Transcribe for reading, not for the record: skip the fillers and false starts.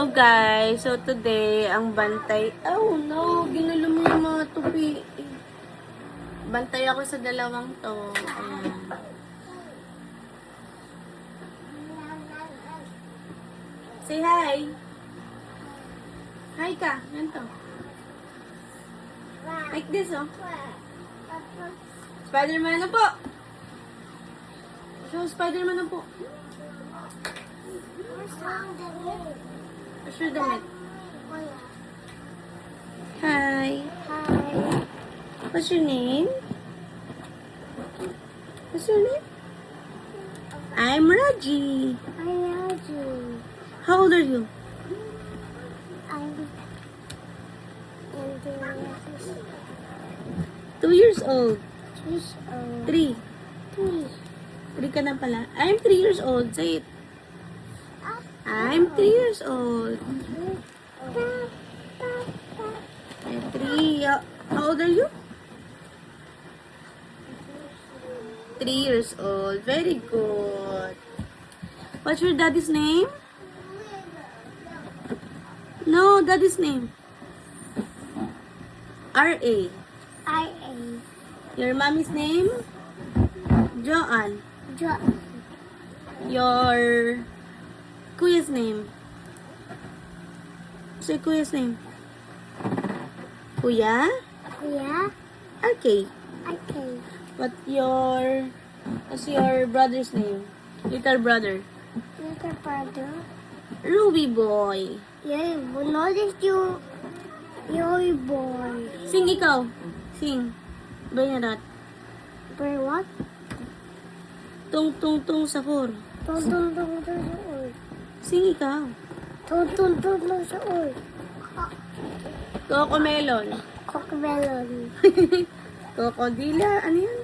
Hello guys, so today ang bantay, oh no, ginulo mo yung mga tupi. Bantay ako sa dalawang to. Ayan. Say hi. Hi ka, ganito. Like this oh. Spider-Man na po. So, Spider-Man na po. Sure damit. Hi. Hi. What's your name? What's your name? I'm Raji. I love you. How old are you? I'm 2 years old. 3. 3. 3 ka na pala. I'm 3 years old. Say it. I'm 3 years old. I'm 3. How old are you? 3 years old. Very good. What's your daddy's name? No, daddy's name. R.A. I.A. Your mommy's name? Joanne. Your kuya's name? Say kuya's name. Kuya? Kuya. Okay. Okay. What's your brother's name? Little brother. Little brother. Ruby boy. Yeah, but notice you. You're boy. Sing ikaw. Sing. Bring that. For what? Tung tung tung sahur. Tung tung tung tung sa oy. Sing ikaw. Tung tung tung tung sa oy. Coco melon. Cockmelon. Crocodile. Ano yan?